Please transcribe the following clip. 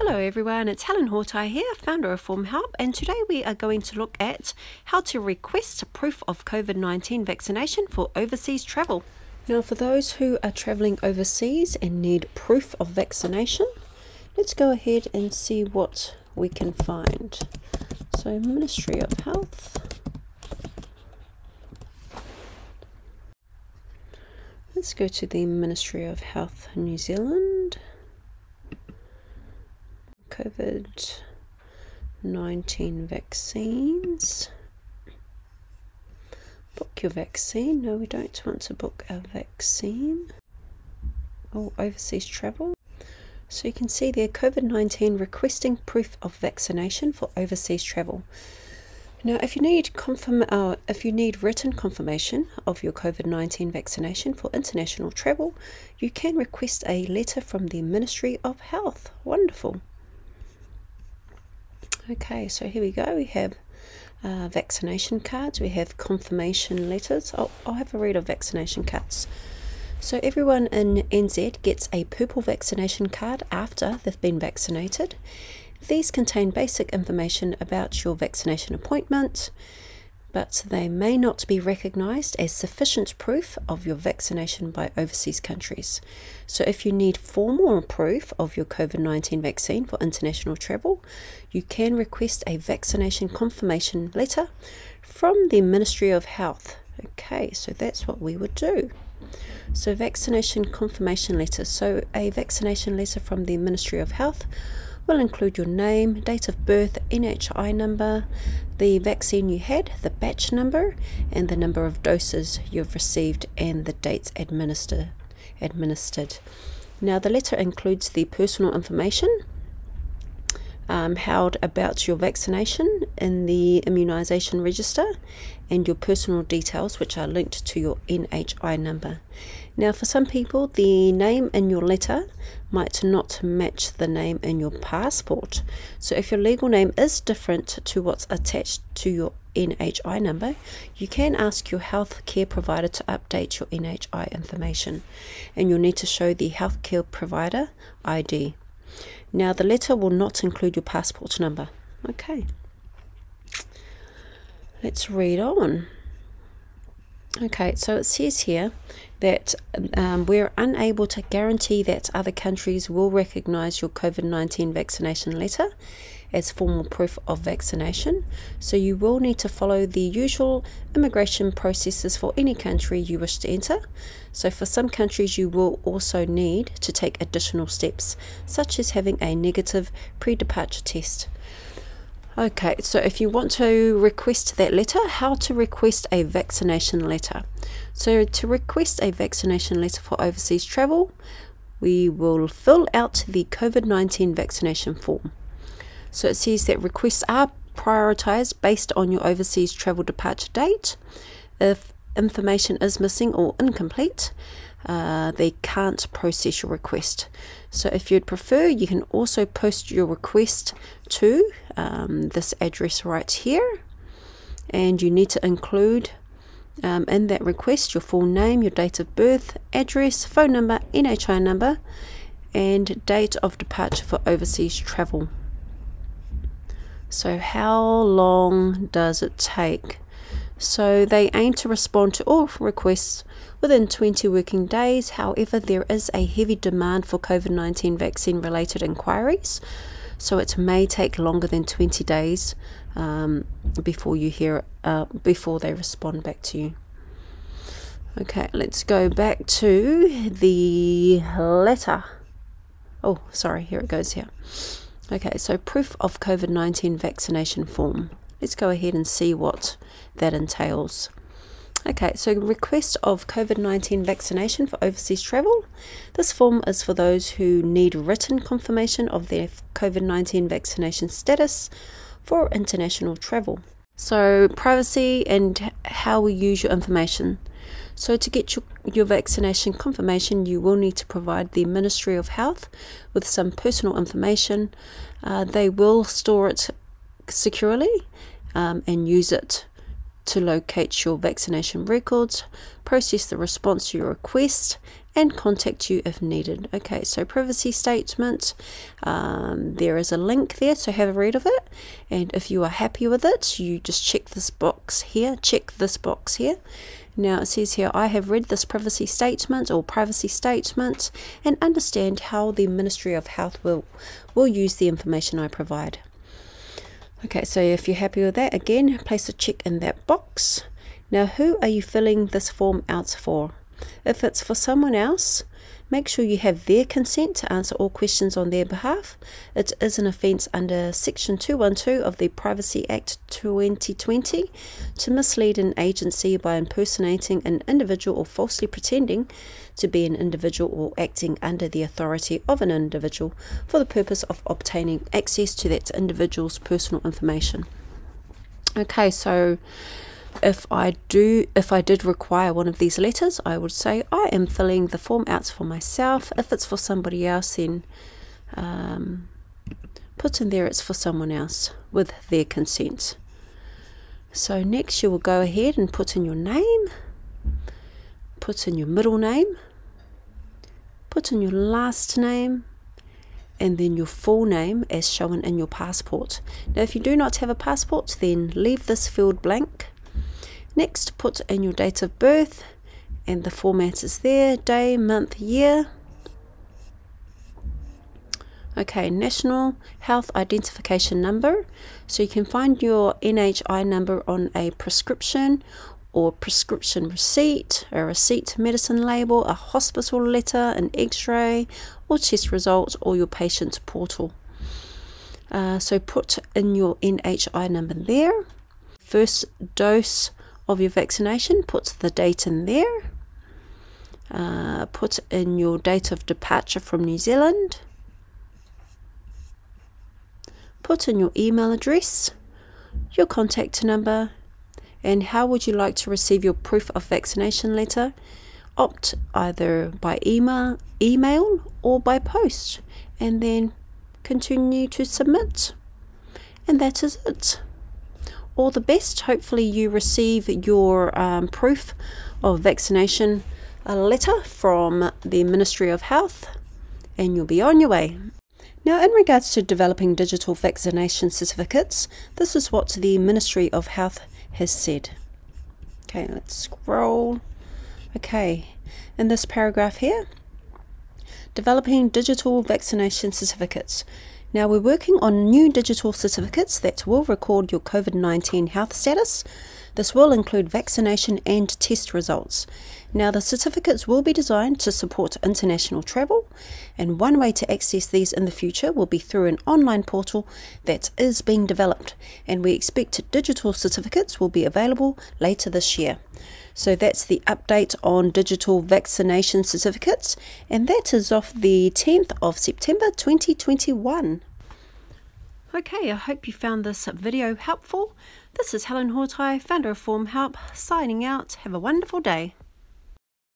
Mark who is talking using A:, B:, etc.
A: Hello everyone, it's Helen Hotai here, founder of Form Help, and today we are going to look at how to request proof of COVID-19 vaccination for overseas travel. Now for those who are travelling overseas and need proof of vaccination, let's go ahead and see what we can find. So Ministry of Health. Let's go to the Ministry of Health New Zealand. COVID-19 vaccines. Book your vaccine. No, we don't want to book a vaccine. Oh, overseas travel. So you can see there, COVID-19 requesting proof of vaccination for overseas travel. Now, if you need written confirmation of your COVID-19 vaccination for international travel, you can request a letter from the Ministry of Health. Wonderful. Okay, so here we go. We have vaccination cards. We have confirmation letters. I'll have a read of vaccination cards. So everyone in NZ gets a purple vaccination card after they've been vaccinated. These contain basic information about your vaccination appointment, but they may not be recognised as sufficient proof of your vaccination by overseas countries. So if you need formal proof of your COVID-19 vaccine for international travel, you can request a vaccination confirmation letter from the Ministry of Health. Okay, so that's what we would do. So vaccination confirmation letter. So a vaccination letter from the Ministry of Health will include your name, date of birth, NHI number, the vaccine you had, the batch number, and the number of doses you've received and the dates administered. Now the letter includes the personal information held about your vaccination in the immunisation register and your personal details which are linked to your NHI number. Now for some people, the name in your letter might not match the name in your passport. So if your legal name is different to what's attached to your NHI number, you can ask your healthcare provider to update your NHI information, and you'll need to show the healthcare provider ID. Now the letter will not include your passport number. Okay, let's read on. Okay, so it says here that we're unable to guarantee that other countries will recognise your COVID-19 vaccination letter as formal proof of vaccination, so you will need to follow the usual immigration processes for any country you wish to enter. So for some countries you will also need to take additional steps, such as having a negative pre-departure test. Okay, so if you want to request that letter, how to request a vaccination letter. So to request a vaccination letter for overseas travel, we will fill out the COVID-19 vaccination form. So it says that requests are prioritised based on your overseas travel departure date. If information is missing or incomplete, they can't process your request. So if you'd prefer, you can also post your request to this address right here, and you need to include in that request your full name, your date of birth, address, phone number, NHI number, and date of departure for overseas travel. So how long does it take? So they aim to respond to all requests within 20 working days. However, there is a heavy demand for COVID-19 vaccine related inquiries, so it may take longer than 20 days before they respond back to you. Okay, let's go back to the letter. Oh, sorry, here it goes here. Okay, so proof of COVID-19 vaccination form. Let's go ahead and see what that entails. Okay, so request of COVID-19 vaccination for overseas travel. This form is for those who need written confirmation of their COVID-19 vaccination status for international travel. So privacy and how we use your information. So to get your vaccination confirmation, you will need to provide the Ministry of Health with some personal information. They will store it securely and use it to locate your vaccination records, process the response to your request, and contact you if needed. Okay, so privacy statement, there is a link there, so have a read of it, and if you are happy with it, you just check this box here. Now it says here, I have read this privacy statement or privacy statement and understand how the Ministry of Health will use the information I provide. Okay, so if you're happy with that, again, place a check in that box. Now, who are you filling this form out for? If it's for someone else, make sure you have their consent to answer all questions on their behalf. It is an offence under Section 212 of the Privacy Act 2020 to mislead an agency by impersonating an individual or falsely pretending to be an individual or acting under the authority of an individual for the purpose of obtaining access to that individual's personal information. Okay, so if I did require one of these letters, I would say I am filling the form out for myself. If it's for somebody else, then put in there it's for someone else with their consent. So next you will go ahead and put in your name, put in your middle name, put in your last name, and then your full name as shown in your passport. Now if you do not have a passport, then leave this field blank. Next, put in your date of birth, and the format is there, day, month, year. Okay, National Health Identification Number. So you can find your NHI number on a prescription or prescription receipt, a receipt medicine label, a hospital letter, an x-ray or test results, or your patient portal. So put in your NHI number there. First dose of your vaccination, put the date in there. Put in your date of departure from New Zealand. Put in your email address, your contact number, and how would you like to receive your proof of vaccination letter. Opt either by email or by post, and then continue to submit. And that is it. All the best. Hopefully you receive your proof of vaccination letter from the Ministry of Health, and you'll be on your way. Now, in regards to developing digital vaccination certificates, this is what the Ministry of Health has said. Okay, let's scroll. Okay, in this paragraph here, developing digital vaccination certificates. Now we're working on new digital certificates that will record your COVID-19 health status. This will include vaccination and test results. Now the certificates will be designed to support international travel, and one way to access these in the future will be through an online portal that is being developed, and we expect digital certificates will be available later this year. So that's the update on digital vaccination certificates, and that is off the 10th of September 2021. Okay, I hope you found this video helpful. This is Helen Hotai, founder of Form Help, signing out. Have a wonderful day.